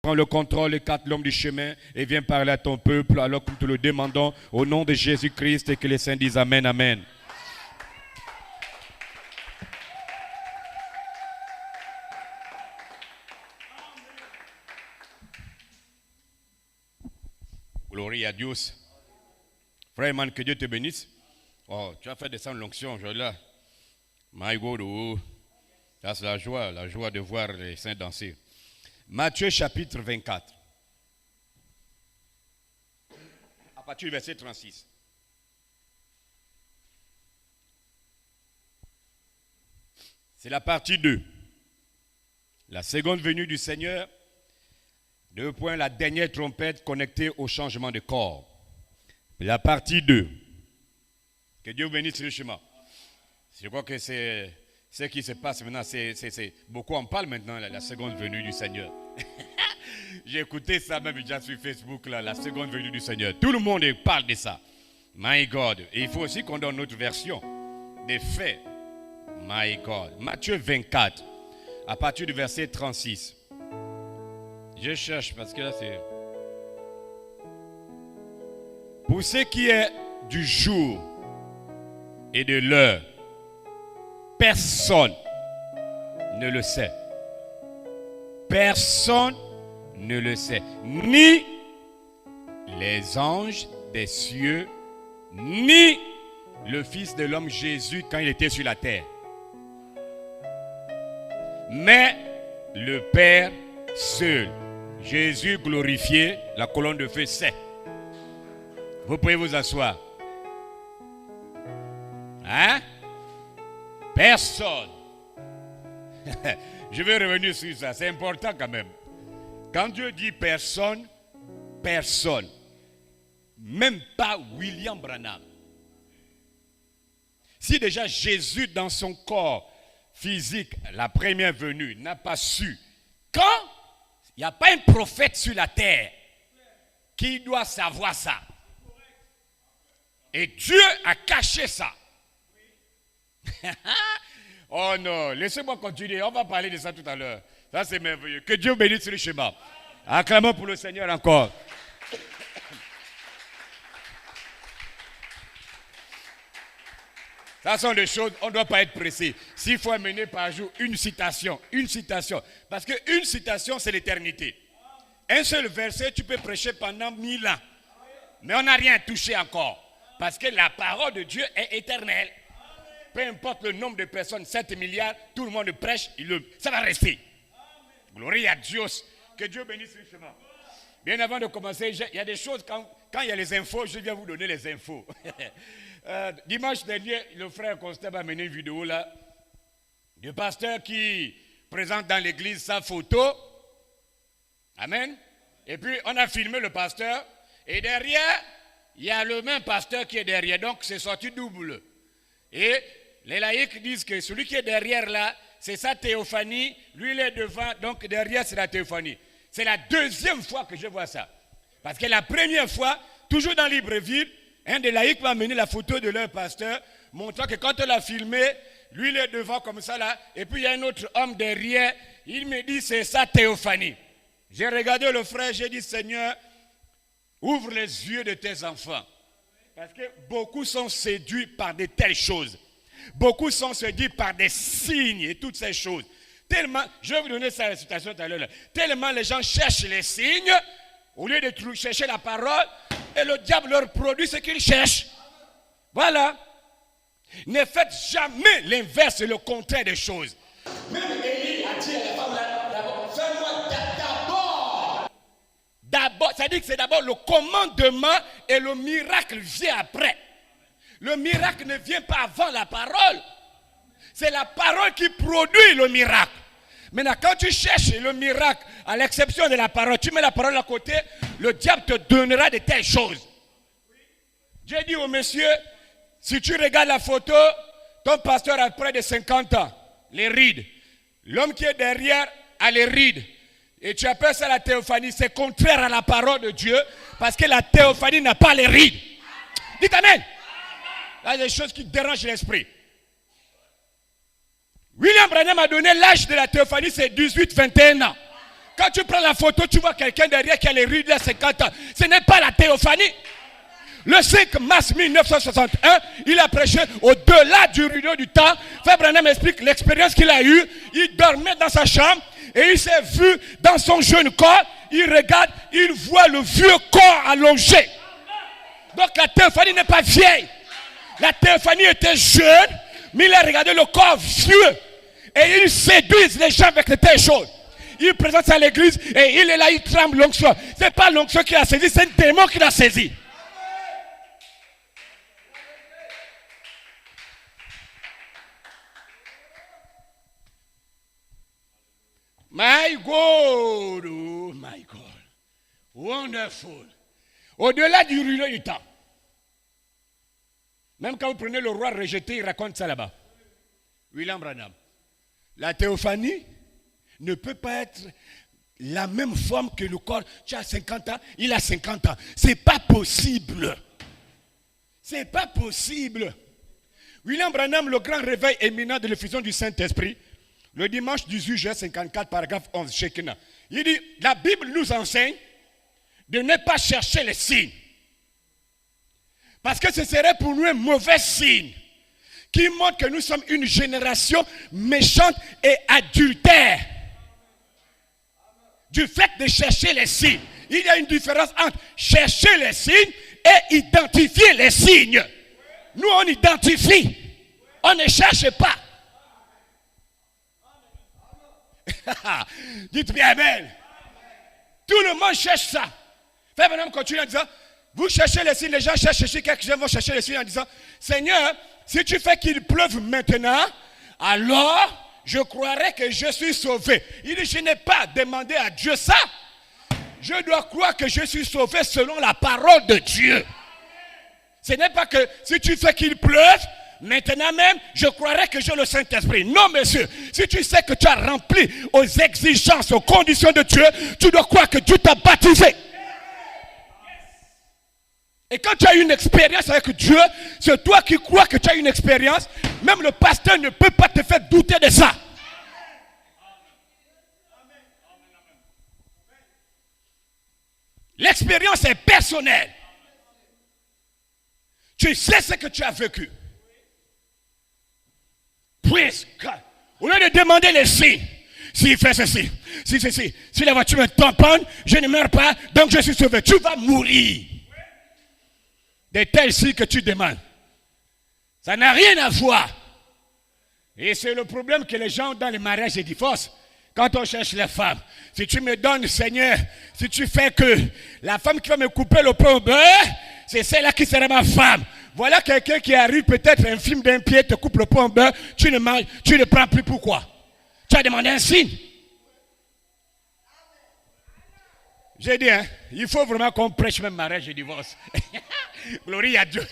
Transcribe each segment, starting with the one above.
prends le contrôle, écarte l'homme du chemin et viens parler à ton peuple alors que nous te le demandons au nom de Jésus-Christ et que les saints disent Amen, Amen. Gloria à Dieu. Frère Eman, que Dieu te bénisse. Oh, tu as fait descendre l'onction aujourd'hui là. My God, oh. Ça c'est la joie de voir les saints danser. Matthieu chapitre 24. À partir du verset 36. C'est la partie 2. La seconde venue du Seigneur. 2 points, la dernière trompette connectée au changement de corps. La partie 2. Que Dieu vous bénisse richement. Je crois que c'est ce qui se passe maintenant. Beaucoup en parlent maintenant, la seconde venue du Seigneur. J'ai écouté ça même déjà sur Facebook, là, la seconde venue du Seigneur. Tout le monde parle de ça. My God. Et il faut aussi qu'on donne notre version des faits. My God. Matthieu 24, à partir du verset 36. Je cherche parce que là c'est... Pour ce qui est du jour et de l'heure, personne ne le sait. Personne ne le sait. Ni les anges des cieux, ni le Fils de l'homme Jésus quand il était sur la terre. Mais le Père seul. Jésus glorifié, la colonne de feu sait. Vous pouvez vous asseoir. Hein? Personne. Je vais revenir sur ça. C'est important quand même. Quand Dieu dit personne, personne. Même pas William Branham. Si déjà Jésus dans son corps physique, la première venue, n'a pas su. Quand il n'y a pas un prophète sur la terre qui doit savoir ça. Et Dieu a caché ça. Oh non, laissez-moi continuer. On va parler de ça tout à l'heure. Ça c'est merveilleux. Que Dieu bénisse le schéma. Acclamons pour le Seigneur encore. Ça sont des choses, on ne doit pas être pressé. S'il faut amener par jour une citation. Parce qu'une citation, c'est l'éternité. Un seul verset, tu peux prêcher pendant 1000 ans. Mais on n'a rien touché encore. Parce que la parole de Dieu est éternelle. Peu importe le nombre de personnes, 7 milliards, tout le monde prêche, ça va rester. Gloria à Dieu. Que Dieu bénisse richement. Bien avant de commencer, il y a des choses, quand il y a les infos, je viens vous donner les infos. Dimanche dernier, le frère Constant m'a amené une vidéo là, du pasteur qui présente dans l'église sa photo. Amen. Et puis on a filmé le pasteur, et derrière, il y a le même pasteur qui est derrière, donc c'est sorti double. Et les laïcs disent que celui qui est derrière là, c'est sa théophanie, lui il est devant, donc derrière c'est la théophanie. C'est la deuxième fois que je vois ça. Parce que la première fois, toujours dans Libreville, un des laïcs m'a amené la photo de leur pasteur, montrant que quand on l'a filmé, lui il est devant comme ça là, et puis il y a un autre homme derrière, il me dit c'est sa théophanie. J'ai regardé le frère, j'ai dit Seigneur, ouvre les yeux de tes enfants. Parce que beaucoup sont séduits par de telles choses. Beaucoup sont séduits par des signes et toutes ces choses. Tellement, je vais vous donner sa citation tout à l'heure. Tellement les gens cherchent les signes, au lieu de chercher la parole, et le diable leur produit ce qu'ils cherchent. Voilà. Ne faites jamais l'inverse et le contraire des choses. Même Élie a dit à la femme d'abord, fais-moi d'abord. D'abord, ça dit que c'est d'abord le commandement et le miracle vient après. Le miracle ne vient pas avant la parole. C'est la parole qui produit le miracle. Maintenant, quand tu cherches le miracle, à l'exception de la parole, tu mets la parole à côté, le diable te donnera de telles choses. J'ai dit au monsieur, si tu regardes la photo, ton pasteur a près de 50 ans, les rides. L'homme qui est derrière a les rides. Et tu appelles ça la théophanie, c'est contraire à la parole de Dieu, parce que la théophanie n'a pas les rides. Dites amen. Là, il y a des choses qui dérangent l'esprit. William Branham a donné l'âge de la théophanie, c'est 18-21 ans. Quand tu prends la photo, tu vois quelqu'un derrière qui a les rides de 50 ans. Ce n'est pas la théophanie. Le 5 mars 1961, il a prêché au-delà du rideau du temps. Frère Branham explique l'expérience qu'il a eue. Il dormait dans sa chambre et il s'est vu dans son jeune corps. Il regarde, il voit le vieux corps allongé. Donc la théophanie n'est pas vieille. La théophanie était jeune, mais il a regardé le corps vieux. Et il séduit les gens avec de telles choses. Il présente ça à l'église et il est là, il tremble l'onction. Ce n'est pas l'onction qui l'a saisi, c'est un démon qui l'a saisi. My God, oh my God, wonderful. Au-delà du rideau du temps. Même quand vous prenez le roi rejeté, il raconte ça là-bas. William Branham. La théophanie ne peut pas être la même forme que le corps. Tu as 50 ans, il a 50 ans. Ce n'est pas possible. Ce n'est pas possible. William Branham, le grand réveil éminent de l'effusion du Saint-Esprit, le dimanche 18 juin 54, paragraphe 11, Shekinah. Il dit, la Bible nous enseigne de ne pas chercher les signes. Parce que ce serait pour nous un mauvais signe qui montre que nous sommes une génération méchante et adultère. Du fait de chercher les signes. Il y a une différence entre chercher les signes et identifier les signes. Nous, on identifie. On ne cherche pas. Dites bien amen. Tout le monde cherche ça. Frère Branham continue en disant, vous cherchez les signes, les gens cherchent, quelques-uns vont chercher les signes en disant, Seigneur, si tu fais qu'il pleuve maintenant, alors je croirais que je suis sauvé. Il dit, je n'ai pas demandé à Dieu ça. Je dois croire que je suis sauvé selon la parole de Dieu. Ce n'est pas que si tu fais qu'il pleuve, maintenant même, je croirais que j'ai le Saint-Esprit. Non, monsieur. Si tu sais que tu as rempli aux exigences, aux conditions de Dieu, tu dois croire que Dieu t'a baptisé. Et quand tu as une expérience avec Dieu, c'est toi qui crois que tu as une expérience. Même le pasteur ne peut pas te faire douter de ça. L'expérience est personnelle. Tu sais ce que tu as vécu. Praise God. Au lieu de demander les signes, s'il fait ceci, si la voiture me tamponne, je ne meurs pas, donc je suis sauvé. Tu vas mourir. De tels signes que tu demandes. Ça n'a rien à voir. Et c'est le problème que les gens ont dans les mariages et divorces. Quand on cherche les femmes, si tu me donnes, Seigneur, si tu fais que la femme qui va me couper le pain au beurre, c'est celle-là qui sera ma femme. Voilà quelqu'un qui arrive peut-être un film d'un pied, te coupe le pain au beurre, tu ne prends plus pourquoi? Tu as demandé un signe. J'ai dit, hein, il faut vraiment qu'on prêche même mariage et divorce. Glorie à Dieu.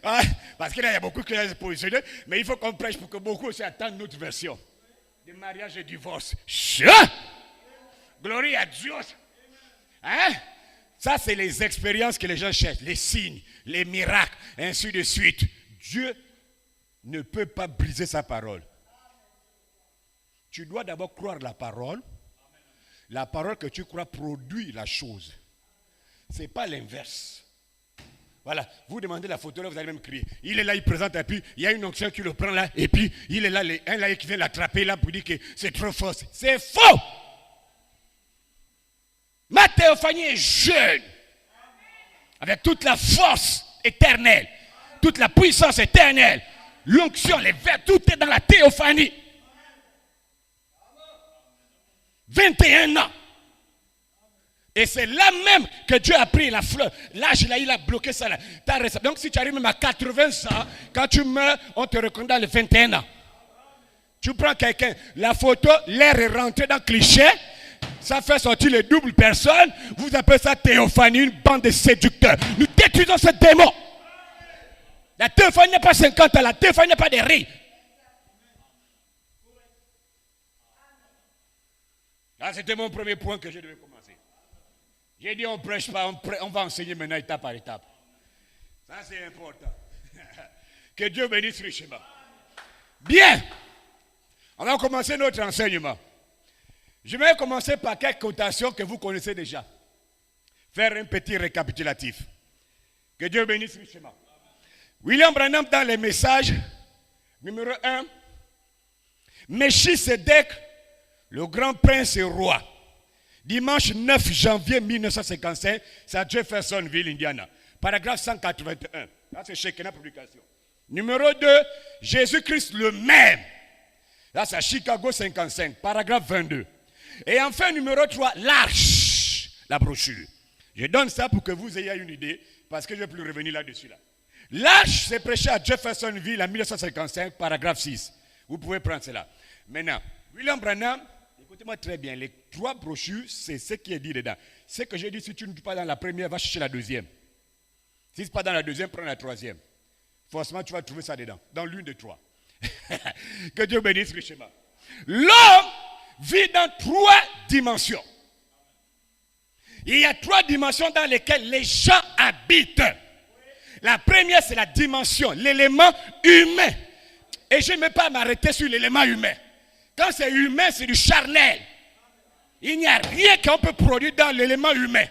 Ah, parce qu'il y a beaucoup qui sont positionnés, mais il faut qu'on prêche pour que beaucoup aussi attendent notre version. De mariage et divorce. Glorie à Dieu. Hein? Ça, c'est les expériences que les gens cherchent, les signes, les miracles, ainsi de suite. Dieu ne peut pas briser sa parole. Tu dois d'abord croire la parole. La parole que tu crois produit la chose. Ce n'est pas l'inverse. Voilà, vous demandez la photo là, vous allez même crier. Il est là, il présente, et puis il y a une onction qui le prend là, et puis il est là, un là qui vient l'attraper là pour dire que c'est trop fort. C'est faux! Ma théophanie est jeune, avec toute la force éternelle, toute la puissance éternelle, l'onction, les vers, tout est dans la théophanie. 21 ans. Et c'est là même que Dieu a pris la fleur. L'âge là, il a bloqué ça là. Donc si tu arrives même à 80 ans, quand tu meurs, on te reconnaît dans les 21 ans. Tu prends quelqu'un, la photo, l'air est rentré dans le cliché, ça fait sortir les doubles personnes, vous appelez ça théophanie, une bande de séducteurs. Nous détruisons ce démon. La théophanie n'est pas 50 ans, la théophanie n'est pas des rires. Là, c'était mon premier point que je devais commencer. J'ai dit on ne prêche pas, on va enseigner maintenant étape par étape. Ça c'est important. Que Dieu bénisse richement. Bien. On va commencer notre enseignement. Je vais commencer par quelques quotations que vous connaissez déjà. Faire un petit récapitulatif. Que Dieu bénisse richement. William Branham dans les messages, numéro 1, Melchisedec, le grand prince et roi. Dimanche 9 janvier 1955, c'est à Jeffersonville, Indiana. Paragraphe 181. Là, c'est Shekinah Publication. Numéro 2, Jésus-Christ le même. Là, c'est à Chicago 55, paragraphe 22. Et enfin, numéro 3, l'Arche, la brochure. Je donne ça pour que vous ayez une idée, parce que je ne vais plus revenir là-dessus. L'Arche, c'est prêché à Jeffersonville en 1955, paragraphe 6. Vous pouvez prendre cela. Maintenant, William Branham, écoutez-moi très bien, les 3 brochures, c'est ce qui est dit dedans. Ce que j'ai dit, si tu ne dis pas dans la première, va chercher la deuxième. Si ce n'est pas dans la deuxième, prends la troisième. Forcément, tu vas trouver ça dedans, dans l'une des 3. Que Dieu bénisse richement. L'homme vit dans 3 dimensions. Il y a 3 dimensions dans lesquelles les gens habitent. La première, c'est la dimension, l'élément humain. Et je ne vais pas m'arrêter sur l'élément humain. Quand c'est humain, c'est du charnel. Il n'y a rien qu'on peut produire dans l'élément humain.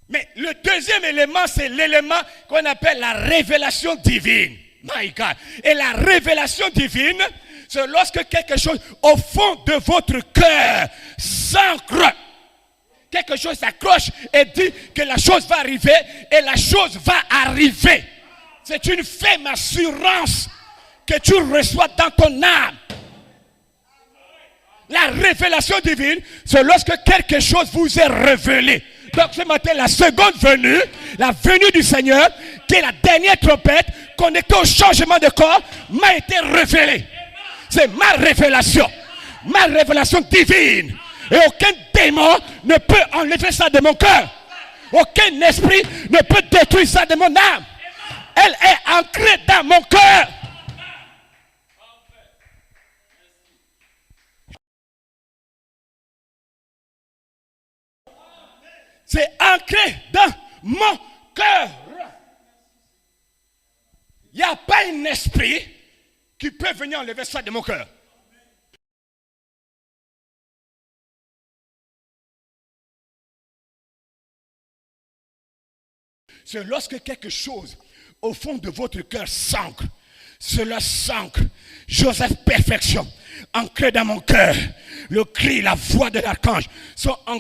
Mais le deuxième élément, c'est l'élément qu'on appelle la révélation divine. My God. Et la révélation divine, c'est lorsque quelque chose au fond de votre cœur s'ancre. Quelque chose s'accroche et dit que la chose va arriver et la chose va arriver. C'est une ferme assurance que tu reçois dans ton âme. La révélation divine, c'est lorsque quelque chose vous est révélé. Donc ce matin, la seconde venue, la venue du Seigneur, qui est la dernière trompette, connectée au changement de corps, m'a été révélée. C'est ma révélation divine. Et aucun démon ne peut enlever ça de mon cœur. Aucun esprit ne peut détruire ça de mon âme. Elle est ancrée dans mon cœur. C'est ancré dans mon cœur. Il n'y a pas un esprit qui peut venir enlever ça de mon cœur. C'est lorsque quelque chose au fond de votre cœur s'ancre. Cela s'ancre. Joseph perfection. Ancré dans mon cœur. Le cri, la voix de l'archange sont ancrés.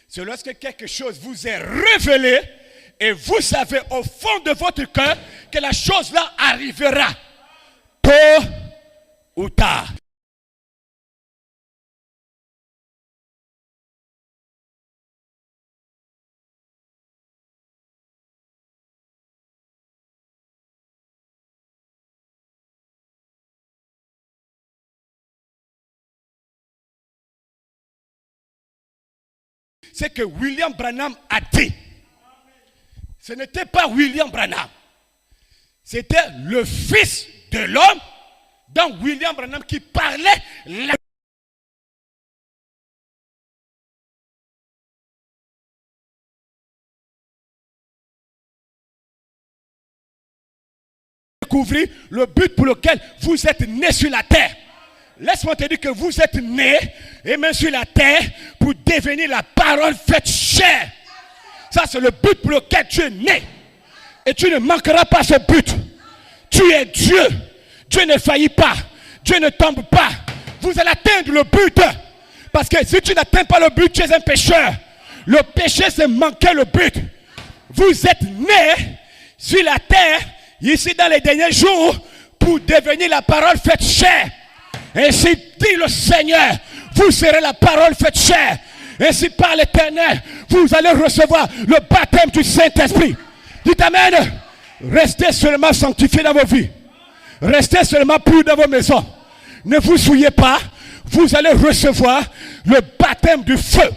C'est lorsque quelque chose vous est révélé et vous savez au fond de votre cœur que la chose là arrivera tôt ou tard. C'est que William Branham a dit. Ce n'était pas William Branham. C'était le fils de l'homme, donc William Branham, qui parlait la découvrir le but pour lequel vous êtes né sur la terre. Laisse-moi te dire que vous êtes né et même sur la terre pour devenir la parole faite chair. Ça, c'est le but pour lequel tu es né. Et tu ne manqueras pas ce but. Tu es Dieu. Dieu ne faillit pas. Dieu ne tombe pas. Vous allez atteindre le but. Parce que si tu n'atteins pas le but, tu es un pécheur. Le péché, c'est manquer le but. Vous êtes né sur la terre, ici dans les derniers jours, pour devenir la parole faite chair. Ainsi dit le Seigneur, vous serez la parole faite chair. Ainsi par l'Éternel, vous allez recevoir le baptême du Saint-Esprit. Dites Amen. Restez seulement sanctifiés dans vos vies. Restez seulement purs dans vos maisons. Ne vous souillez pas. Vous allez recevoir le baptême du feu.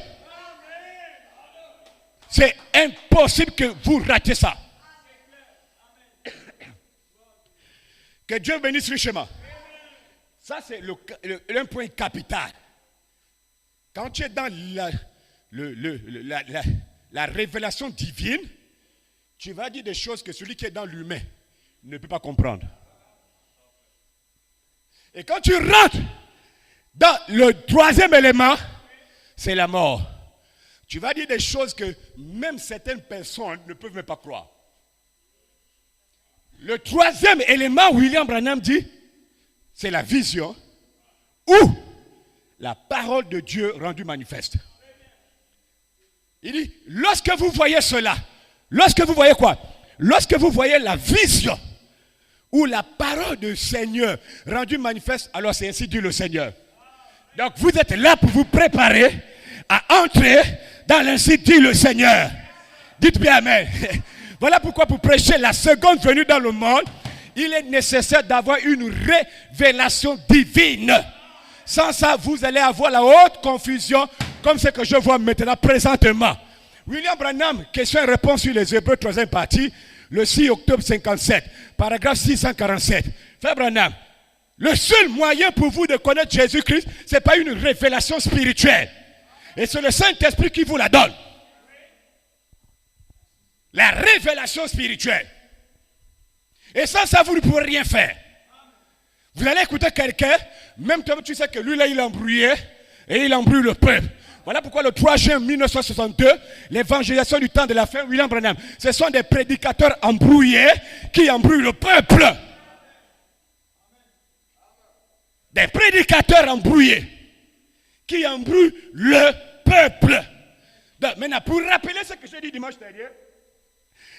C'est impossible que vous ratiez ça. Que Dieu bénisse richement. Ça, c'est un point capital. Quand tu es dans la révélation divine, tu vas dire des choses que celui qui est dans l'humain ne peut pas comprendre. Et quand tu rentres dans le troisième élément, c'est la mort. Tu vas dire des choses que même certaines personnes ne peuvent même pas croire. Le troisième élément, William Branham dit, c'est la vision ou la parole de Dieu rendue manifeste. Il dit, lorsque vous voyez cela, lorsque vous voyez quoi? Lorsque vous voyez la vision ou la parole du Seigneur rendue manifeste, alors c'est ainsi dit le Seigneur. Donc vous êtes là pour vous préparer à entrer dans l'ainsi dit le Seigneur. Dites bien amen. Voilà pourquoi pour prêcher la seconde venue dans le monde, il est nécessaire d'avoir une révélation divine. Sans ça, vous allez avoir la haute confusion, comme ce que je vois maintenant, présentement. William Branham, question et réponse sur les Hébreux, troisième partie, le 6 octobre 57, paragraphe 647. Frère Branham, le seul moyen pour vous de connaître Jésus-Christ, ce n'est pas une révélation spirituelle. Et c'est le Saint-Esprit qui vous la donne. La révélation spirituelle. Et sans ça, vous ne pourrez rien faire. Vous allez écouter quelqu'un, même toi, tu sais que lui, là, il a embrouillé, et il embrouille le peuple. Voilà pourquoi le 3 juin 1962, l'évangélisation du temps de la fin, William Branham, ce sont des prédicateurs embrouillés qui embrouillent le peuple. Des prédicateurs embrouillés qui embrouillent le peuple. Donc, maintenant, pour rappeler ce que j'ai dit dimanche dernier,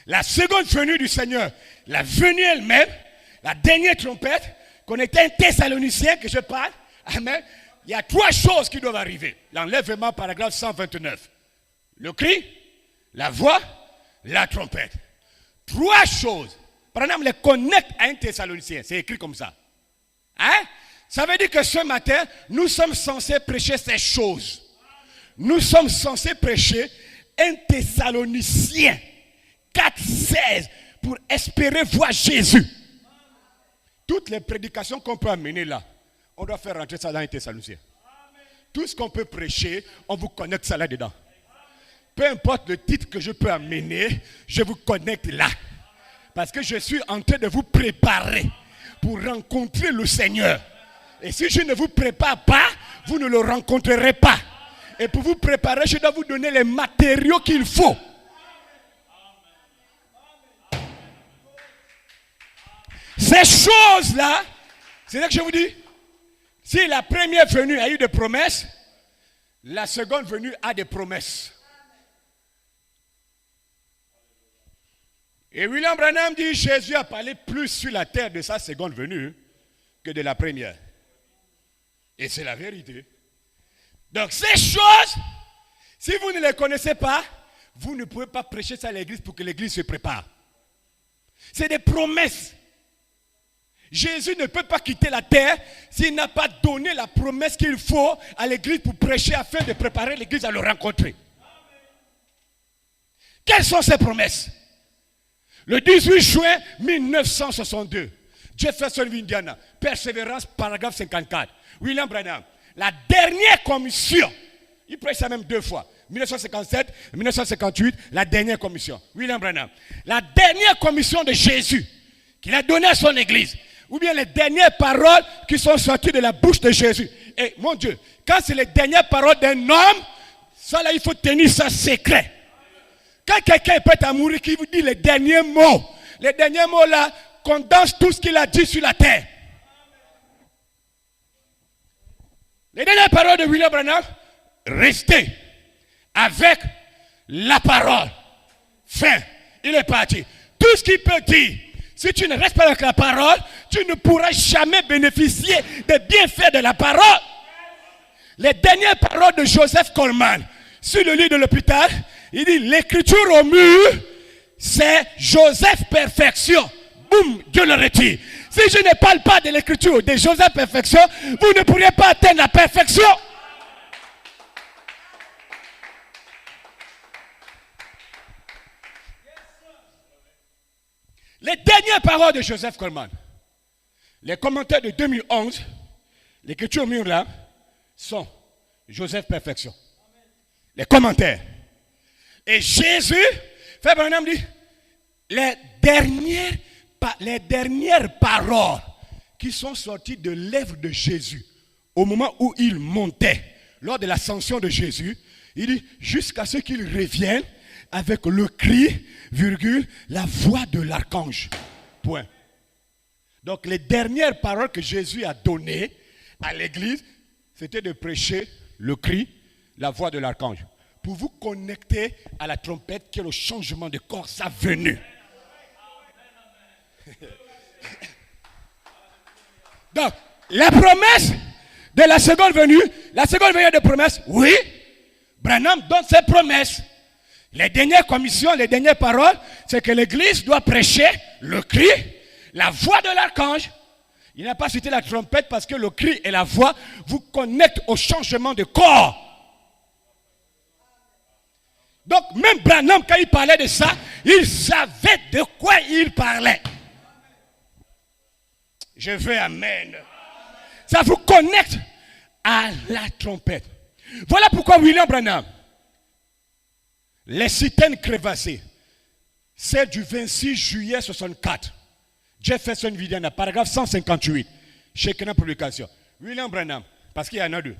la seconde venue du Seigneur, la venue elle-même, la dernière trompette, qu'on était un Thessalonicien que je parle, amen, il y a trois choses qui doivent arriver. L'enlèvement, paragraphe 129. Le cri, la voix, la trompette. Trois choses. Par exemple, les connecte à un Thessalonicien. C'est écrit comme ça. Hein? Ça veut dire que ce matin, nous sommes censés prêcher ces choses. Nous sommes censés prêcher un Thessalonicien 4,16 pour espérer voir Jésus. Toutes les prédications qu'on peut amener là, on doit faire rentrer ça dans un Thessalonicien. Tout ce qu'on peut prêcher, on vous connecte ça là-dedans. Peu importe le titre que je peux amener, je vous connecte là. Parce que je suis en train de vous préparer pour rencontrer le Seigneur. Et si je ne vous prépare pas, vous ne le rencontrerez pas. Et pour vous préparer, je dois vous donner les matériaux qu'il faut. Ces choses-là, c'est là que je vous dis, si la première venue a eu des promesses, la seconde venue a des promesses. Et William Branham dit, Jésus a parlé plus sur la terre de sa seconde venue que de la première. Et c'est la vérité. Donc ces choses, si vous ne les connaissez pas, vous ne pouvez pas prêcher ça à l'église pour que l'église se prépare. C'est des promesses. Jésus ne peut pas quitter la terre s'il n'a pas donné la promesse qu'il faut à l'église pour prêcher afin de préparer l'église à le rencontrer. Quelles sont ces promesses? Le 18 juin 1962, Jefferson, Indiana, Persévérance, paragraphe 54. William Branham, la dernière commission, il prêche ça même deux fois, 1957 et 1958, la dernière commission. William Branham, la dernière commission de Jésus qu'il a donnée à son église, ou bien les dernières paroles qui sont sorties de la bouche de Jésus. Et mon Dieu, quand c'est les dernières paroles d'un homme, ça là, il faut tenir ça secret. Quand quelqu'un est prêt à mourir, qui vous dit les derniers mots là condensent tout ce qu'il a dit sur la terre. Les dernières paroles de William Branham, restez avec la parole. Fin, il est parti. Tout ce qu'il peut dire, si tu ne restes pas avec la parole, tu ne pourras jamais bénéficier des bienfaits de la parole. Les dernières paroles de Joseph Coleman sur le lit de l'hôpital, il dit l'écriture au mur, c'est Joseph perfection. Boum, Dieu le retire. Si je ne parle pas de l'écriture de Joseph perfection, vous ne pourriez pas atteindre la perfection. Les dernières paroles de Joseph Coleman. Les commentaires de 2011, l'écriture au mur là, sont Joseph Perfection. Les commentaires. Et Jésus, Frère Branham dit, les dernières paroles qui sont sorties de lèvres de Jésus au moment où il montait, lors de l'ascension de Jésus, il dit, jusqu'à ce qu'il revienne avec le cri, virgule, la voix de l'archange. Point. Donc les dernières paroles que Jésus a données à l'église, c'était de prêcher le cri, la voix de l'archange. Pour vous connecter à la trompette qui est le changement de corps, sa venue. Donc, la promesse de la seconde venue de promesse, oui, Branham donne ses promesses. Les dernières commissions, les dernières paroles, c'est que l'église doit prêcher le cri, la voix de l'archange. Il n'a pas cité la trompette parce que le cri et la voix vous connectent au changement de corps. Donc même Branham, quand il parlait de ça, il savait de quoi il parlait. Je veux amen. Ça vous connecte à la trompette. Voilà pourquoi William Branham, les citernes crevassées, celle du 26 juillet 64, Jefferson Vidiana, paragraphe 158, chez Kena Publication. William Branham, parce qu'il y en a deux.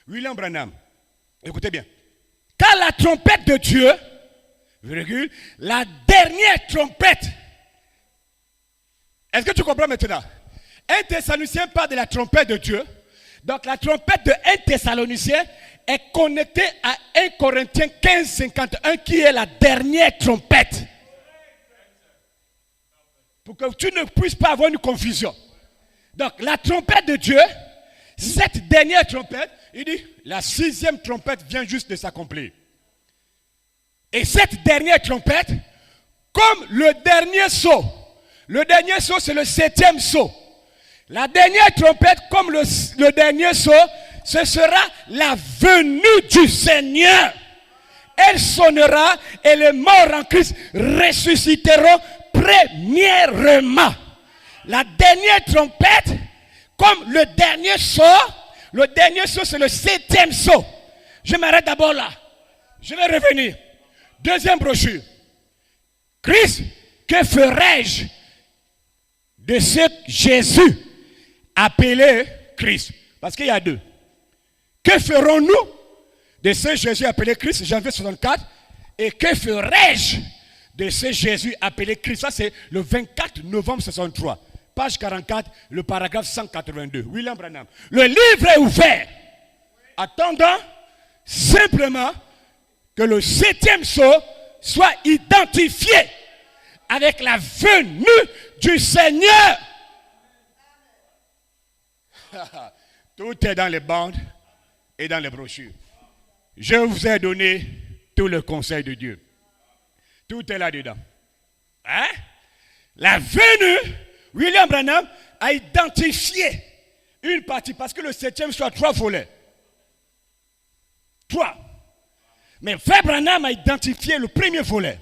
William Branham, écoutez bien. Quand la trompette de Dieu, virgule, la dernière trompette, est-ce que tu comprends maintenant? Un Thessalonicien parle de la trompette de Dieu. Donc la trompette de un Thessalonicien est connectée à 1 Corinthiens 15, 51 qui est la dernière trompette. Pour que tu ne puisses pas avoir une confusion. Donc la trompette de Dieu, cette dernière trompette, il dit, la 6e trompette vient juste de s'accomplir. Et cette dernière trompette, comme le dernier sceau c'est le 7e sceau. La dernière trompette, comme le dernier sceau, ce sera la venue du Seigneur. Elle sonnera et les morts en Christ ressusciteront premièrement. La dernière trompette, comme le dernier sceau c'est le 7e sceau. Je m'arrête d'abord là. Je vais revenir. Deuxième brochure. Christ, que ferai-je de ce Jésus appelé Christ? Parce qu'il y a deux. Que ferons-nous de ce Jésus appelé Christ, janvier 64? Et que ferai-je de ce Jésus appelé Christ? Ça c'est le 24 novembre 63. Page 44, le paragraphe 182. William Branham. Le livre est ouvert. Attendant simplement que le 7e sceau soit identifié avec la venue du Seigneur. Tout est dans les bandes et dans les brochures. Je vous ai donné tout le conseil de Dieu. Tout est là-dedans. Hein? La venue, William Branham a identifié une partie, parce que le 7e soit 3 volets. 3. Mais Frère Branham a identifié le premier volet.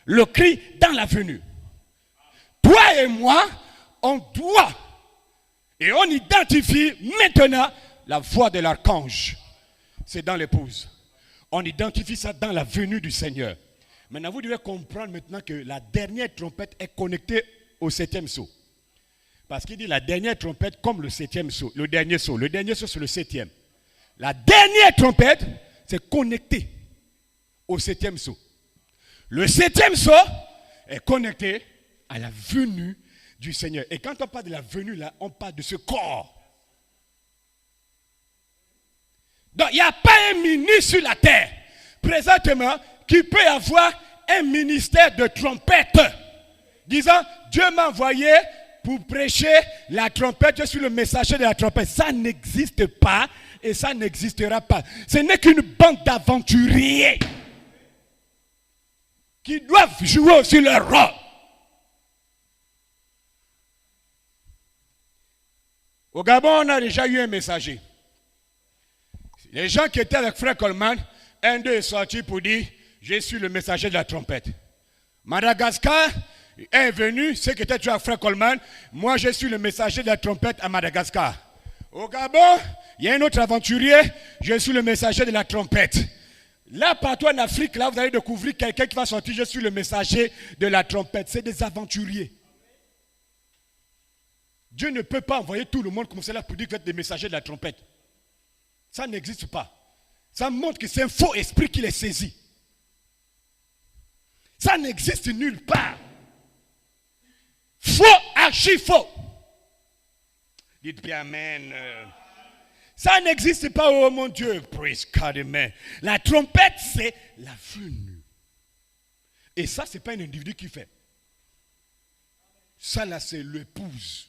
Le cri dans la venue. Toi et moi, on doit. Et on identifie maintenant la voix de l'archange. C'est dans l'épouse. On identifie ça dans la venue du Seigneur. Maintenant, vous devez comprendre maintenant que la dernière trompette est connectée au 7e sceau. Parce qu'il dit la dernière trompette comme le 7e sceau. Le dernier sceau. Le dernier sceau, c'est le 7e. La dernière trompette, c'est connecté au 7e sceau. Le 7e sceau est connecté à la venue du Seigneur. Et quand on parle de la venue, là, on parle de ce corps. Donc, il n'y a pas un ministre sur la terre, présentement, qui peut avoir un ministère de trompette, disant, Dieu m'a envoyé pour prêcher la trompette, je suis le messager de la trompette. Ça n'existe pas et ça n'existera pas. Ce n'est qu'une bande d'aventuriers qui doivent jouer aussi leur rôle. Au Gabon, on a déjà eu un messager. Les gens qui étaient avec Frère Coleman, un d'eux est sorti pour dire, je suis le messager de la trompette. Madagascar, est venu, c'est que tu as frère Coleman. Moi, je suis le messager de la trompette à Madagascar. Au Gabon, il y a un autre aventurier, je suis le messager de la trompette. Là, partout en Afrique, là, vous allez découvrir quelqu'un qui va sortir, je suis le messager de la trompette. C'est des aventuriers. Dieu ne peut pas envoyer tout le monde comme cela pour dire que vous êtes des messagers de la trompette. Ça n'existe pas. Ça montre que c'est un faux esprit qui les saisit. Ça n'existe nulle part. Faux, archi faux. Dites bien amen. Ça n'existe pas, oh mon Dieu. Praise God, amen. La trompette, c'est la venue. Et ça, ce n'est pas un individu qui fait. Ça, là, c'est l'épouse.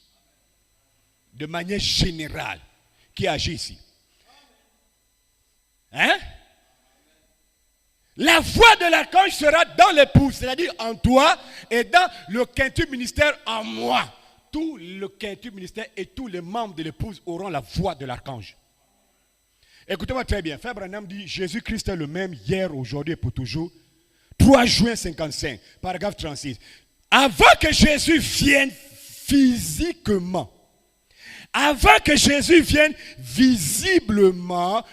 De manière générale, qui agit ici. Hein? La voix de l'archange sera dans l'épouse, c'est-à-dire en toi, et dans le quintuple ministère en moi. Tout le quintuple ministère et tous les membres de l'épouse auront la voix de l'archange. Écoutez-moi très bien. Frère Branham dit, Jésus-Christ est le même hier, aujourd'hui et pour toujours. 3 juin 55, paragraphe 36. Avant que Jésus vienne physiquement, avant que Jésus vienne visiblement,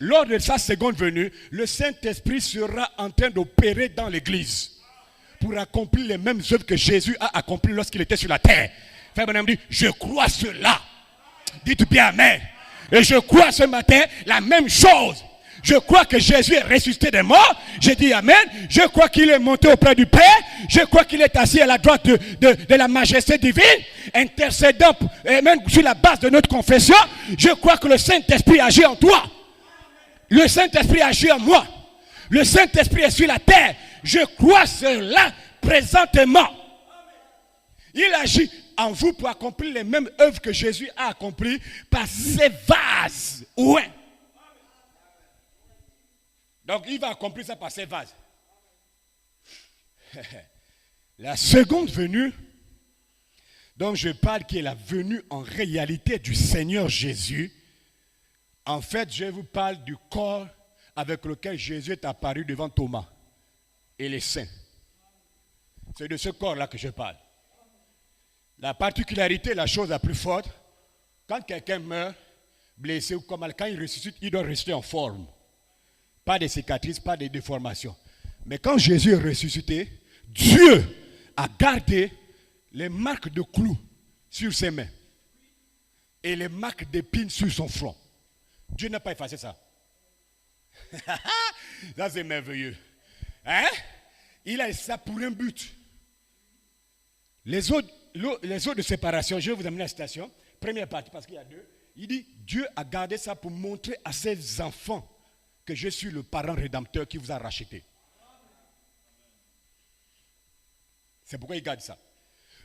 lors de sa seconde venue, le Saint-Esprit sera en train d'opérer dans l'église pour accomplir les mêmes œuvres que Jésus a accomplies lorsqu'il était sur la terre. Frère Branham dit, je crois cela. Dites bien amen. Et je crois ce matin la même chose. Je crois que Jésus est ressuscité des morts. Je dis amen. Je crois qu'il est monté auprès du Père. Je crois qu'il est assis à la droite de la majesté divine, intercédant même sur la base de notre confession. Je crois que le Saint-Esprit agit en toi. Le Saint-Esprit agit en moi. Le Saint-Esprit est sur la terre. Je crois cela présentement. Il agit en vous pour accomplir les mêmes œuvres que Jésus a accomplies par ses vases. Ouais. Donc, il va accomplir ça par ses vases. La seconde venue, dont je parle, qui est la venue en réalité du Seigneur Jésus, en fait, je vous parle du corps avec lequel Jésus est apparu devant Thomas et les saints. C'est de ce corps-là que je parle. La particularité, la chose la plus forte, quand quelqu'un meurt, blessé ou comme quand il ressuscite, il doit rester en forme. Pas de cicatrices, pas de déformations. Mais quand Jésus est ressuscité, Dieu a gardé les marques de clous sur ses mains et les marques d'épines sur son front. Dieu n'a pas effacé ça. Ça c'est merveilleux. Hein? Il a ça pour un but. Les autres de séparation, je vais vous amener à la citation. Première partie, parce qu'il y a deux. Il dit, Dieu a gardé ça pour montrer à ses enfants que je suis le parent rédempteur qui vous a racheté. C'est pourquoi il garde ça.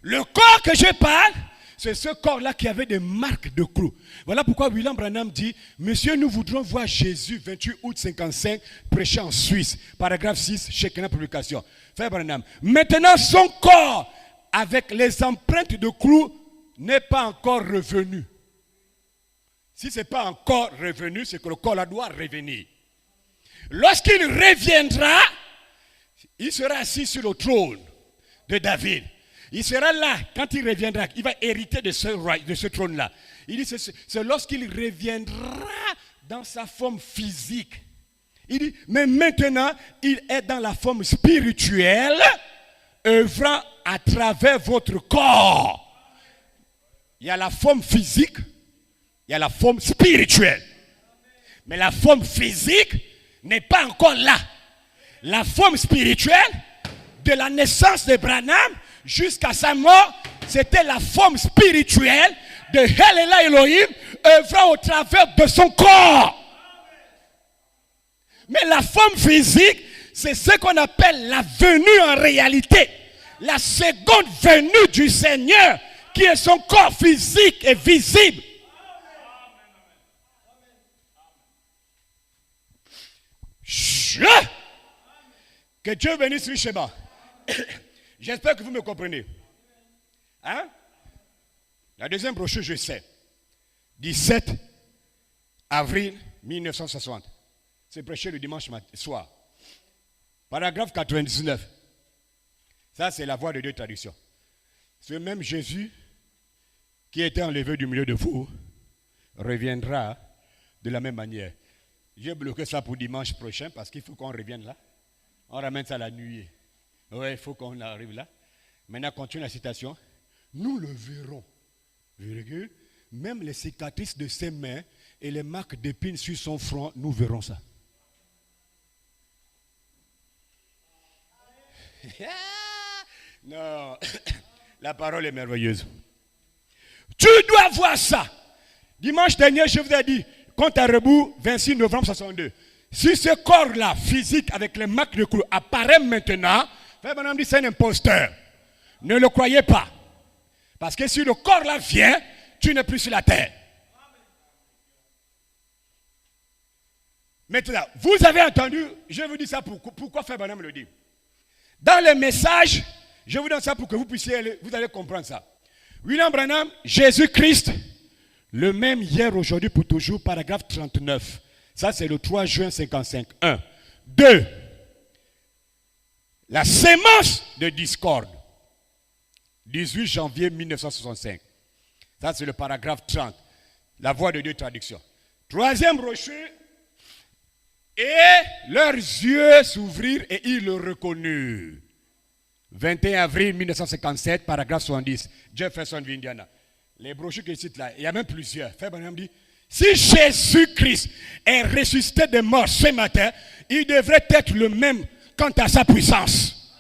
Le corps que je parle, c'est ce corps-là qui avait des marques de clous. Voilà pourquoi William Branham dit, monsieur, nous voudrons voir Jésus, 28 août 55, prêcher en Suisse. Paragraphe 6, chez Kena Publication. Frère Branham, maintenant son corps, avec les empreintes de clous, n'est pas encore revenu. Si ce n'est pas encore revenu, c'est que le corps là doit revenir. Lorsqu'il reviendra, il sera assis sur le trône de David. Il sera là, quand il reviendra, il va hériter de ce trône-là. Il dit, c'est lorsqu'il reviendra dans sa forme physique. Il dit, mais maintenant, il est dans la forme spirituelle, œuvrant à travers votre corps. Il y a la forme physique, il y a la forme spirituelle. Mais la forme physique n'est pas encore là. La forme spirituelle, de la naissance de Branham jusqu'à sa mort, c'était la forme spirituelle de Helela Elohim œuvrant au travers de son corps. Mais la forme physique, c'est ce qu'on appelle la venue en réalité. La seconde venue du Seigneur, qui est son corps physique et visible. Que Dieu bénisse richement. J'espère que vous me comprenez. Hein? La deuxième brochure, je sais. 17 avril 1960. C'est prêché le dimanche soir. Paragraphe 99. Ça, c'est la voix de deux traductions. Ce même Jésus qui était enlevé du milieu de vous reviendra de la même manière. J'ai bloqué ça pour dimanche prochain parce qu'il faut qu'on revienne là. On ramène ça la nuit. Oui, il faut qu'on arrive là. Maintenant, continue la citation. Nous le verrons. Virgule. Même les cicatrices de ses mains et les marques d'épines sur son front, nous verrons ça. Non, la parole est merveilleuse. Tu dois voir ça. Dimanche dernier, je vous ai dit, compte à rebours, 26 novembre 62. Si ce corps-là, physique, avec les marques de clous, apparaît maintenant, Frère Branham dit c'est un imposteur. Ne le croyez pas. Parce que si le corps-là vient, tu n'es plus sur la terre. Maintenant, vous avez entendu, je vous dis ça pourquoi Frère Branham le dit. Dans les messages, je vous donne ça pour que vous puissiez, vous allez comprendre ça. William Branham, Jésus-Christ, le même hier, aujourd'hui, pour toujours, paragraphe 39. Ça, c'est le 3 juin 55. 1. 2. La sémence de discorde. 18 janvier 1965. Ça, c'est le paragraphe 30. La voix de deux traductions. Troisième rocher. Et leurs yeux s'ouvrirent et ils le reconnurent. 21 avril 1957, paragraphe 70. Jefferson, Indiana. Les brochures que je cite là, il y a même plusieurs. Frère Branham dit, si Jésus-Christ est ressuscité des morts ce matin, il devrait être le même quant à sa puissance,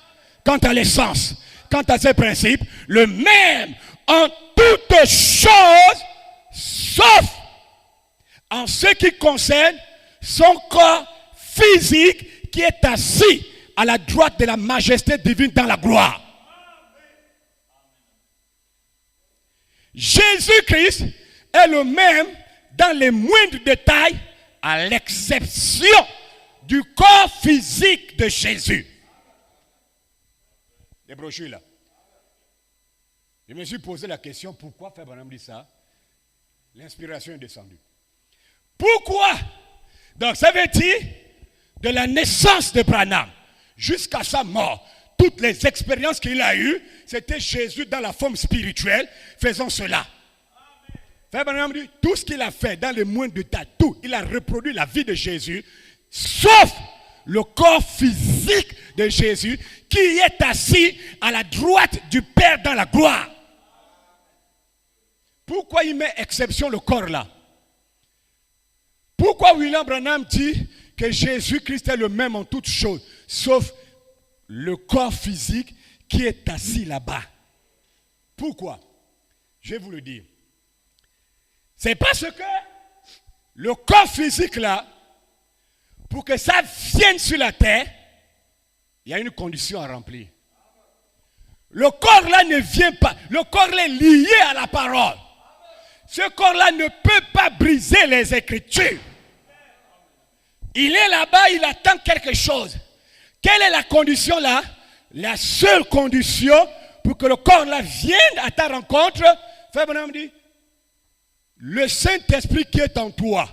quant à l'essence, quant à ses principes, le même en toutes choses, sauf en ce qui concerne son corps physique qui est assis à la droite de la majesté divine dans la gloire. Jésus-Christ est le même dans les moindres détails, à l'exception du corps physique de Jésus. Les brochures là. Je me suis posé la question, pourquoi Frère Branham dit ça? L'inspiration est descendue. Pourquoi? Donc ça veut dire, de la naissance de Branham jusqu'à sa mort, toutes les expériences qu'il a eues, c'était Jésus dans la forme spirituelle faisant cela. Frère Branham dit, tout ce qu'il a fait dans les moindres détails, tout, il a reproduit la vie de Jésus, sauf le corps physique de Jésus qui est assis à la droite du Père dans la gloire. Pourquoi il met exception le corps là? Pourquoi William Branham dit que Jésus-Christ est le même en toutes choses, sauf le corps physique qui est assis là-bas? Pourquoi? Je vais vous le dire. C'est parce que le corps physique là, pour que ça vienne sur la terre, il y a une condition à remplir. Le corps là ne vient pas. Le corps là est lié à la parole. Ce corps là ne peut pas briser les Écritures. Il est là-bas, il attend quelque chose. Quelle est la condition là? La seule condition pour que le corps là vienne à ta rencontre, Frère Branham dit, le Saint-Esprit qui est en toi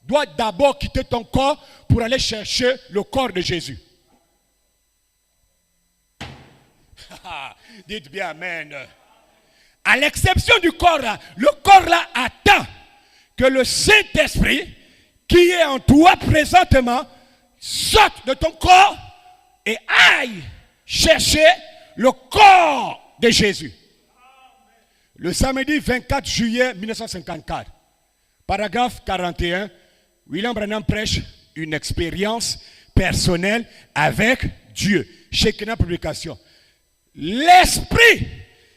doit d'abord quitter ton corps pour aller chercher le corps de Jésus. Dites bien Amen. À l'exception du corps là, le corps là attend que le Saint-Esprit qui est en toi présentement sorte de ton corps et aille chercher le corps de Jésus. Le samedi 24 juillet 1954, paragraphe 41, William Branham prêche une expérience personnelle avec Dieu. Shekinah Publication. L'esprit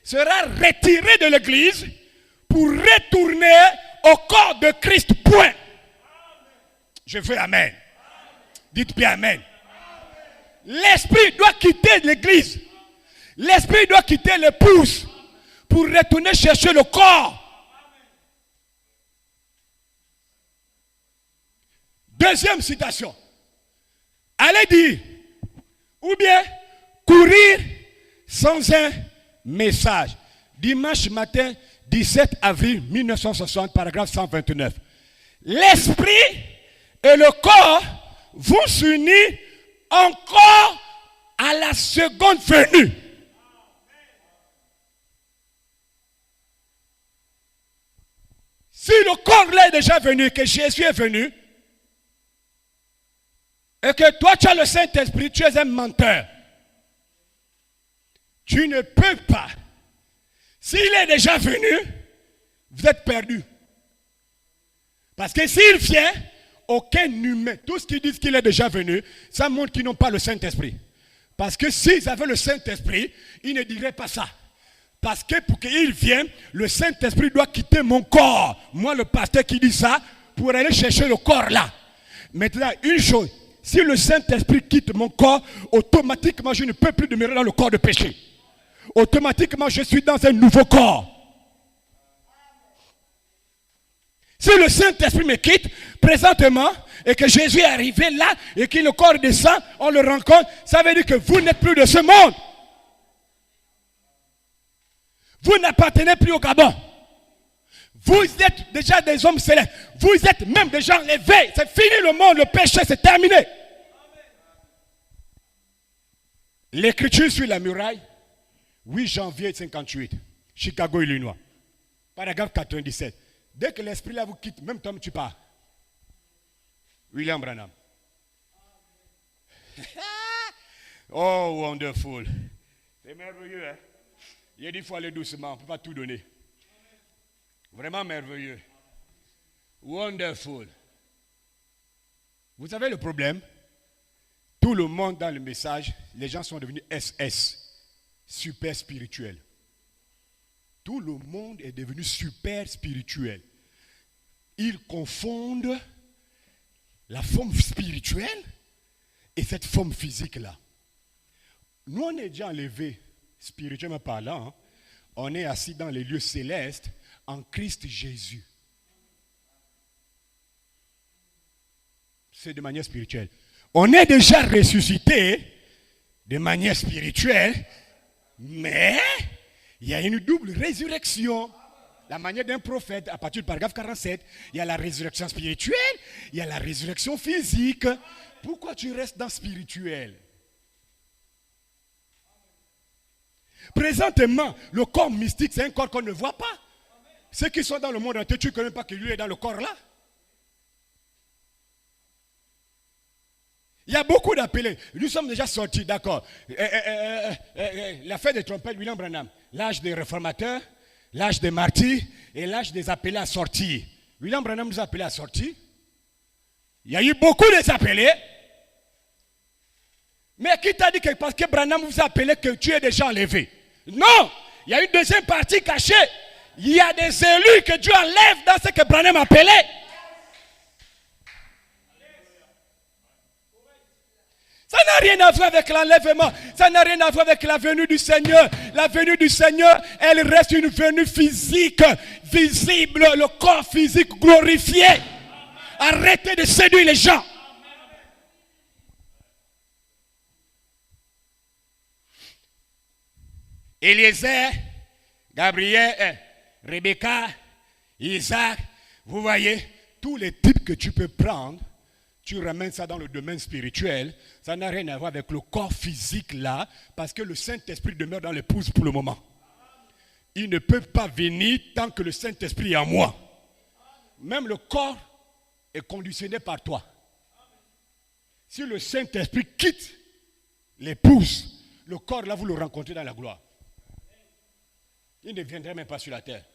sera retiré de l'église pour retourner au corps de Christ. Point. Je fais Amen. Dites bien Amen. L'esprit doit quitter l'église. L'esprit doit quitter l'épouse pour retourner chercher le corps. Deuxième citation. Allez dire, ou bien courir sans un message. Dimanche matin, 17 avril 1960, paragraphe 129. L'esprit et le corps vont s'unir encore à la seconde venue. Si le corps là est déjà venu, que Jésus est venu, et que toi tu as le Saint-Esprit, tu es un menteur. Tu ne peux pas. S'il est déjà venu, vous êtes perdu. Parce que s'il vient, aucun humain, tous qui disent qu'il est déjà venu, ça montre qu'ils n'ont pas le Saint-Esprit. Parce que s'ils avaient le Saint-Esprit, ils ne diraient pas ça. Parce que pour qu'il vienne, le Saint-Esprit doit quitter mon corps. Moi, le pasteur qui dit ça, pour aller chercher le corps là. Maintenant, une chose, si le Saint-Esprit quitte mon corps, automatiquement, je ne peux plus demeurer dans le corps de péché. Automatiquement, je suis dans un nouveau corps. Si le Saint-Esprit me quitte, présentement, et que Jésus est arrivé là, et que le corps descend, on le rencontre, ça veut dire que vous n'êtes plus de ce monde. Vous n'appartenez plus au Gabon. Vous êtes déjà des hommes célestes. Vous êtes même des gens élevés. C'est fini le monde, le péché, c'est terminé. L'écriture sur la muraille, 8 janvier 58, Chicago, Illinois. Paragraphe 97. Dès que l'esprit là vous quitte, même toi tu pars. William Branham. Oh, wonderful. C'est merveilleux, hein? Il a dit qu'il faut aller doucement, on ne peut pas tout donner. Vraiment merveilleux. Wonderful. Vous savez le problème? Tout le monde dans le message, les gens sont devenus SS, super spirituels. Tout le monde est devenu super spirituel. Ils confondent la forme spirituelle et cette forme physique-là. Nous, on est déjà enlevés, spirituellement parlant. Hein. On est assis dans les lieux célestes en Christ Jésus. C'est de manière spirituelle. On est déjà ressuscité de manière spirituelle, mais il y a une double résurrection. La manière d'un prophète, à partir du paragraphe 47, il y a la résurrection spirituelle, il y a la résurrection physique. Pourquoi tu restes dans spirituel? Présentement, le corps mystique, c'est un corps qu'on ne voit pas. Ceux qui sont dans le monde entier, tu ne connais pas que lui est dans le corps là. Il y a beaucoup d'appelés. Nous sommes déjà sortis, d'accord. La fête des trompettes, William Branham. L'âge des réformateurs, l'âge des martyrs et l'âge des appelés à sortir. William Branham nous a appelés à sortir. Il y a eu beaucoup des appelés. Mais qui t'a dit que parce que Branham vous a appelé que tu es déjà enlevé? Non! Il y a une deuxième partie cachée. Il y a des élus que Dieu enlève dans ce que Branham appelait. Ça n'a rien à voir avec l'enlèvement. Ça n'a rien à voir avec la venue du Seigneur. La venue du Seigneur, elle reste une venue physique, visible, le corps physique glorifié. Arrêtez de séduire les gens. Eliezer, Gabriel, Rebecca, Isaac, vous voyez, tous les types que tu peux prendre, tu ramènes ça dans le domaine spirituel, ça n'a rien à voir avec le corps physique là, parce que le Saint-Esprit demeure dans l'épouse pour le moment. Il ne peut pas venir tant que le Saint-Esprit est en moi. Même le corps est conditionné par toi. Si le Saint-Esprit quitte l'épouse, le corps là, vous le rencontrez dans la gloire. Il ne viendrait même pas sur la terre.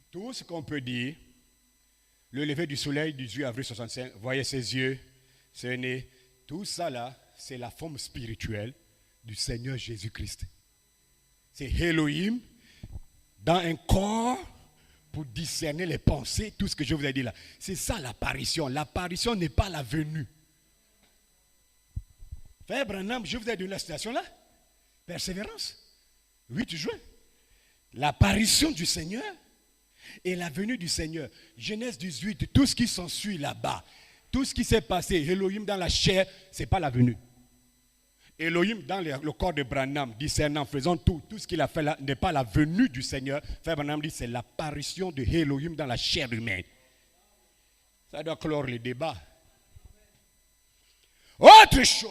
Tout ce qu'on peut dire, le lever du soleil du 18 avril 65, voyez ses yeux, ses nez, tout ça là, c'est la forme spirituelle du Seigneur Jésus-Christ. C'est Elohim dans un corps pour discerner les pensées, tout ce que je vous ai dit là. C'est ça l'apparition. L'apparition n'est pas la venue. Frère Branham, je vous ai donné la citation là. Persévérance. 8 juin. L'apparition du Seigneur et la venue du Seigneur. Genèse 18, tout ce qui s'ensuit là-bas, tout ce qui s'est passé, Elohim dans la chair, ce n'est pas la venue. Elohim dans le corps de Branham, discernant, faisant tout ce qu'il a fait là, n'est pas la venue du Seigneur. Frère Branham dit c'est l'apparition de Elohim dans la chair humaine. Ça doit clore le débat. Autre chose.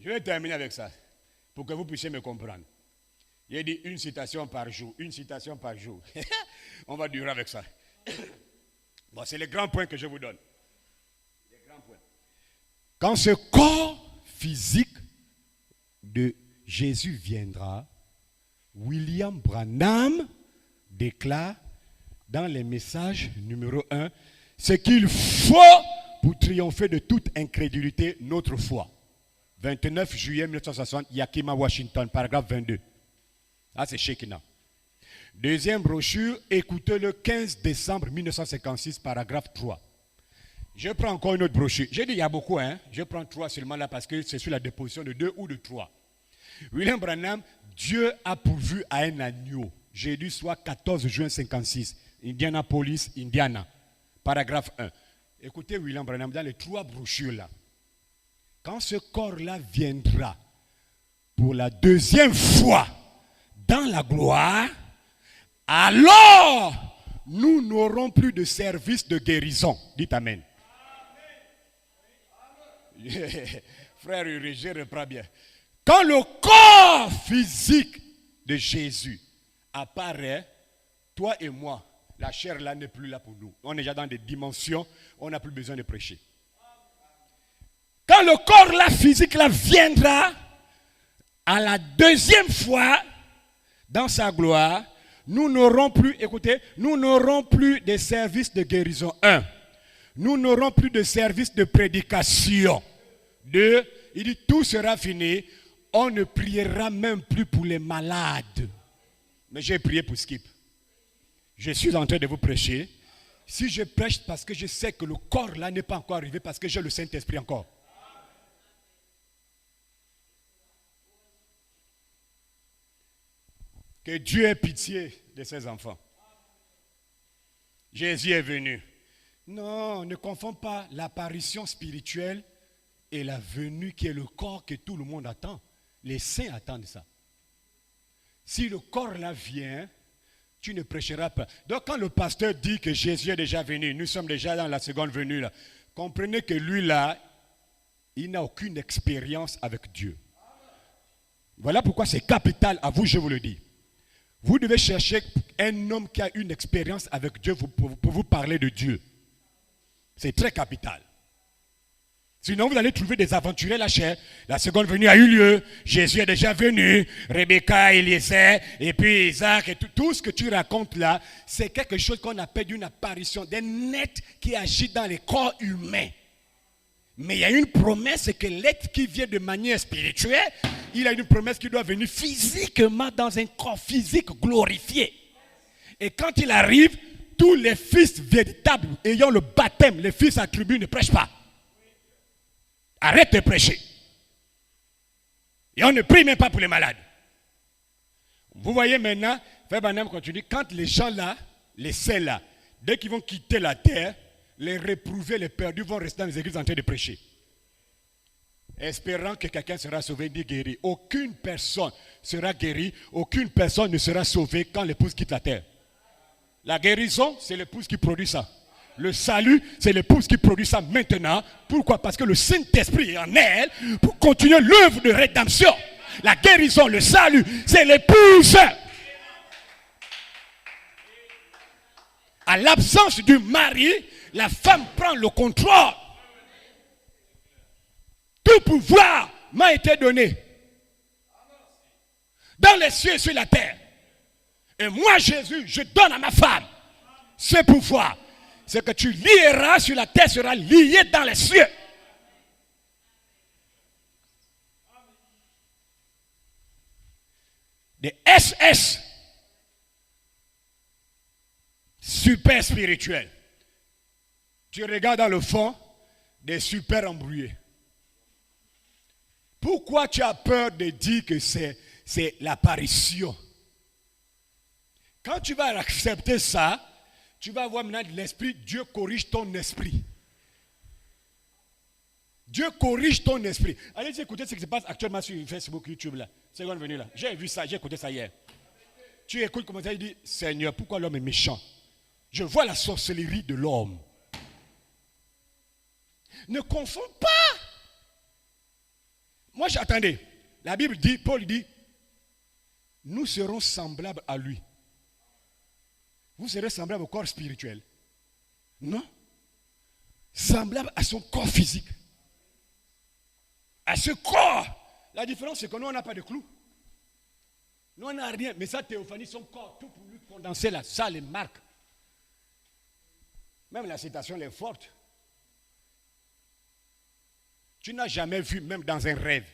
Je vais terminer avec ça, pour que vous puissiez me comprendre. J'ai dit une citation par jour, une citation par jour. On va durer avec ça. Bon, c'est les grands points que je vous donne. Les grands points. Quand ce corps physique de Jésus viendra, William Branham déclare dans les messages numéro 1, ce qu'il faut pour triompher de toute incrédulité, notre foi. 29 juillet 1960, Yakima, Washington, paragraphe 22. Ah, c'est Shekinah. Deuxième brochure, écoutez le 15 décembre 1956, paragraphe 3. Je prends encore une autre brochure. J'ai dit il y a beaucoup, hein. Je prends 3 seulement là parce que c'est sur la déposition de 2 ou de 3. William Branham, Dieu a pourvu à un agneau. Jeudi soir 14 juin 56, Indianapolis, Indiana, paragraphe 1. Écoutez William Branham dans les 3 brochures là. Quand ce corps-là viendra pour la deuxième fois dans la gloire, alors nous n'aurons plus de service de guérison. Dites Amen. Frère Uri, je reprends bien. Quand le corps physique de Jésus apparaît, toi et moi, la chair là n'est plus là pour nous. On est déjà dans des dimensions, on n'a plus besoin de prêcher. Quand le corps là physique là viendra à la deuxième fois dans sa gloire, nous n'aurons plus, écoutez, nous n'aurons plus de service de guérison. 1. Nous n'aurons plus de service de prédication. 2. Il dit tout sera fini. On ne priera même plus pour les malades. Mais j'ai prié pour Skip. Je suis en train de vous prêcher. Si je prêche parce que je sais que le corps là n'est pas encore arrivé, parce que j'ai le Saint-Esprit encore. Que Dieu ait pitié de ses enfants. Jésus est venu. Non, ne confonds pas l'apparition spirituelle et la venue qui est le corps que tout le monde attend. Les saints attendent ça. Si le corps là vient, tu ne prêcheras pas. Donc quand le pasteur dit que Jésus est déjà venu, nous sommes déjà dans la seconde venue là, comprenez que lui là, il n'a aucune expérience avec Dieu. Voilà pourquoi c'est capital, à vous je vous le dis. Vous devez chercher un homme qui a une expérience avec Dieu pour vous parler de Dieu. C'est très capital. Sinon, vous allez trouver des aventuriers la chair. La seconde venue a eu lieu. Jésus est déjà venu. Rebecca, Eliezer, et puis Isaac. Et tout ce que tu racontes là, c'est quelque chose qu'on appelle une apparition, d'un être qui agit dans les corps humains. Mais il y a une promesse que l'être qui vient de manière spirituelle, il a une promesse qui doit venir physiquement dans un corps physique glorifié. Et quand il arrive, tous les fils véritables ayant le baptême, les fils attribués ne prêchent pas. Arrête de prêcher. Et on ne prie même pas pour les malades. Vous voyez maintenant, Frère Branham continue, quand les gens là, les saints là, dès qu'ils vont quitter la terre, les réprouvés, les perdus vont rester dans les églises en train de prêcher. Espérant que quelqu'un sera sauvé ni guéri. Aucune personne sera guérie, aucune personne ne sera sauvée quand l'épouse quitte la terre. La guérison, c'est l'épouse qui produit ça. Le salut, c'est l'épouse qui produit ça maintenant. Pourquoi? Parce que le Saint-Esprit est en elle pour continuer l'œuvre de rédemption. La guérison, le salut, c'est l'épouse. À l'absence du mari, la femme prend le contrôle. Tout pouvoir m'a été donné dans les cieux et sur la terre. Et moi, Jésus, je donne à ma femme ce pouvoir. Ce que tu lieras sur la terre sera lié dans les cieux. Des SS super spirituels. Tu regardes dans le fond, des super embrouillés. Pourquoi tu as peur de dire que c'est l'apparition? Quand tu vas accepter ça, tu vas voir maintenant l'esprit, Dieu corrige ton esprit. Dieu corrige ton esprit. Allez écouter ce qui se passe actuellement sur Facebook, YouTube là. Seconde venue là. J'ai vu ça, j'ai écouté ça hier. Tu écoutes comment ça, il dit, Seigneur, pourquoi l'homme est méchant? Je vois la sorcellerie de l'homme. Ne confonds pas. Moi j'attendais. La Bible dit, Paul dit, nous serons semblables à lui. Vous serez semblable au corps spirituel. Non. Semblable à son corps physique. À ce corps. La différence, c'est que nous, on n'a pas de clous. Nous, on n'a rien. Mais ça, Théophanie, son corps, tout pour lui condenser là, ça les marque. Même la citation, elle est forte. Tu n'as jamais vu, même dans un rêve.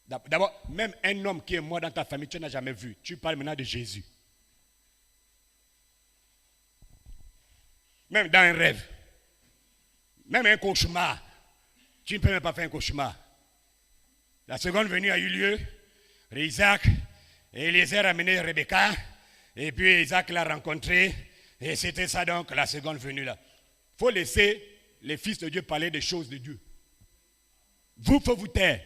D'abord, même un homme qui est mort dans ta famille, tu n'as jamais vu. Tu parles maintenant de Jésus. Même dans un rêve. Même un cauchemar. Tu ne peux même pas faire un cauchemar. La seconde venue a eu lieu. Isaac et Eliezer a amené Rebecca. Et puis Isaac l'a rencontré. Et c'était ça donc, la seconde venue là. Il faut laisser les fils de Dieu parler des choses de Dieu. Vous, il faut vous taire.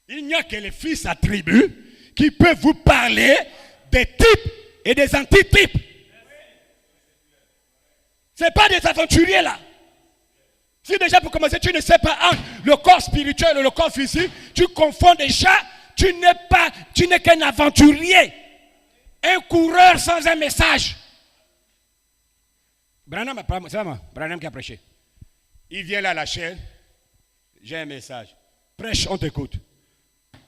Il n'y a que les fils attributs qui peuvent vous parler des types et des antitypes. Ce n'est pas des aventuriers là. Si déjà pour commencer, tu ne sais pas entre le corps spirituel et le corps physique, tu confonds déjà, tu n'es qu'un aventurier. Un coureur sans un message. Branham qui a prêché. Il vient là à la chaîne. J'ai un message. Prêche, on t'écoute.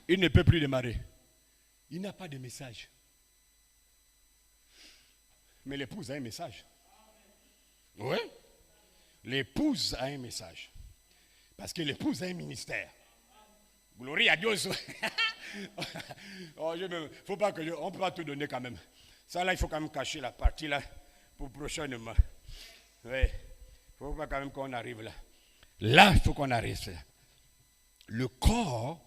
Il ne peut plus démarrer. Il n'a pas de message. Mais l'épouse a un message. Oui. L'épouse a un message. Parce que l'épouse a un ministère. Gloire à Dieu. Faut pas que on ne peut pas tout donner quand même. Ça là, il faut quand même cacher la partie là pour prochainement. Oui. Il ne faut pas quand même qu'on arrive là. Là, il faut qu'on arrive là. Le corps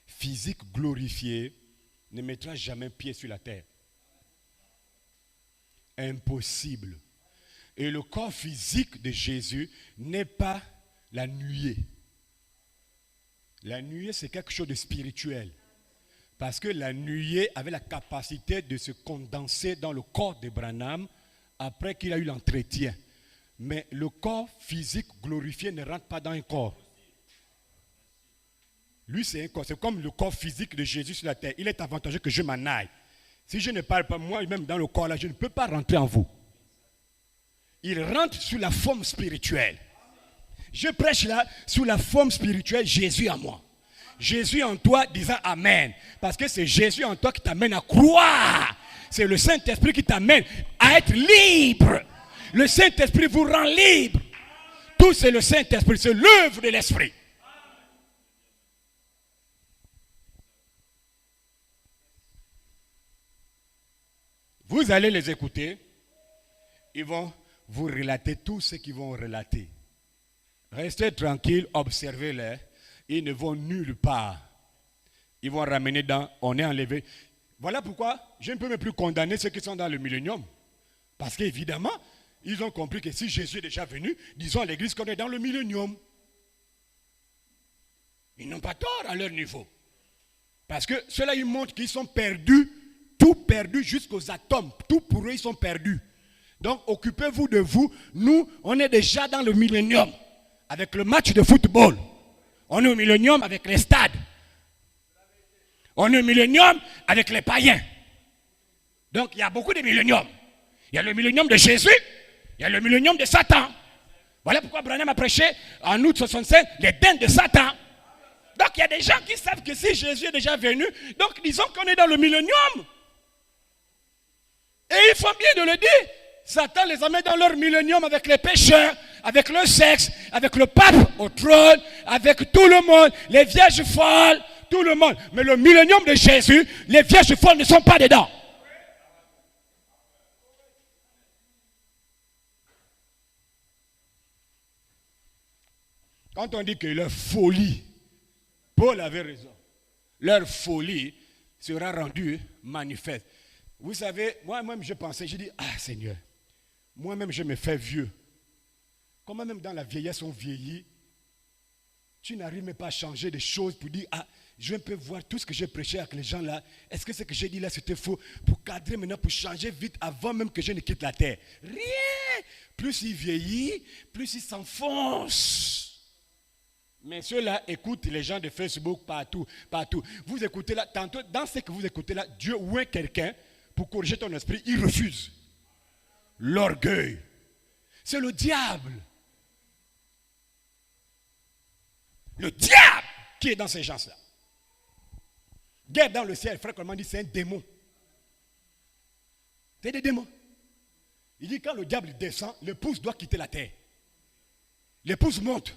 physique glorifié ne mettra jamais pied sur la terre. Impossible. Et le corps physique de Jésus n'est pas la nuée. La nuée, c'est quelque chose de spirituel. Parce que la nuée avait la capacité de se condenser dans le corps de Branham après qu'il a eu l'entretien. Mais le corps physique glorifié ne rentre pas dans un corps. Lui, c'est un corps. C'est comme le corps physique de Jésus sur la terre. Il est avantageux que je m'en aille. Si je ne parle pas, moi-même dans le corps là, je ne peux pas rentrer en vous. Il rentre sous la forme spirituelle. Je prêche là sous la forme spirituelle, Jésus en moi. Jésus en toi disant Amen. Parce que c'est Jésus en toi qui t'amène à croire. C'est le Saint-Esprit qui t'amène à être libre. Le Saint-Esprit vous rend libre. Tout c'est le Saint-Esprit, c'est l'œuvre de l'Esprit. Vous allez les écouter. Ils vont vous relater tout ce qu'ils vont relater. Restez tranquille, observez-les. Ils ne vont nulle part. Ils vont ramener dans, on est enlevé. Voilà pourquoi je ne peux même plus condamner ceux qui sont dans le millénium. Parce qu'évidemment, ils ont compris que si Jésus est déjà venu, disons à l'église qu'on est dans le millénium. Ils n'ont pas tort à leur niveau. Parce que ceux-là, ils montrent qu'ils sont perdus, tout perdu jusqu'aux atomes. Tout pour eux, ils sont perdus. Donc, occupez-vous de vous. Nous, on est déjà dans le millénium. Avec le match de football. On est au millénium avec les stades. On est au millénium avec les païens. Donc, il y a beaucoup de milléniums. Il y a le millénium de Jésus. Il y a le millénium de Satan. Voilà pourquoi Branham a prêché en août 65 les dents de Satan. Donc, il y a des gens qui savent que si Jésus est déjà venu, donc disons qu'on est dans le millénium. Et ils font bien de le dire. Satan les amène dans leur millénium avec les pécheurs, avec le sexe, avec le pape au trône, avec tout le monde, les vierges folles, tout le monde. Mais le millénium de Jésus, les vierges folles ne sont pas dedans. Quand on dit que leur folie, Paul avait raison, leur folie sera rendue manifeste. Vous savez, moi-même je pensais, j'ai dit, ah Seigneur, moi-même je me fais vieux. Comment même dans la vieillesse on vieillit, tu n'arrives même pas à changer des choses pour dire, ah, je peux voir tout ce que j'ai prêché avec les gens là. Est-ce que ce que j'ai dit là c'était faux? Pour cadrer maintenant, pour changer vite avant même que je ne quitte la terre. Rien. Plus il vieillit, plus il s'enfonce. Mais ceux-là écoutent les gens de Facebook partout, partout. Vous écoutez là, tantôt, dans ce que vous écoutez là, Dieu oint quelqu'un pour corriger ton esprit, il refuse. L'orgueil. C'est le diable. Le diable qui est dans ces gens-là. Guerre dans le ciel, frère Coleman dit c'est un démon. C'est des démons. Il dit quand le diable descend, l'épouse doit quitter la terre. L'épouse monte.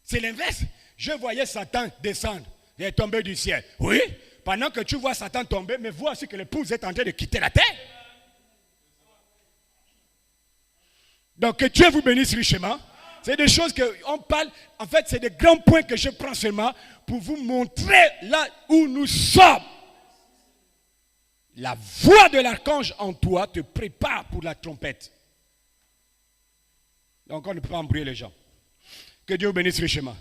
C'est l'inverse. Je voyais Satan descendre et tomber du ciel. Oui, pendant que tu vois Satan tomber, mais vois aussi que l'épouse est en train de quitter la terre. Donc que Dieu vous bénisse richement. C'est des choses qu'on parle. En fait, c'est des grands points que je prends seulement pour vous montrer là où nous sommes. La voix de l'archange en toi te prépare pour la trompette. Donc on ne peut pas embrouiller les gens. Que Dieu vous bénisse richement.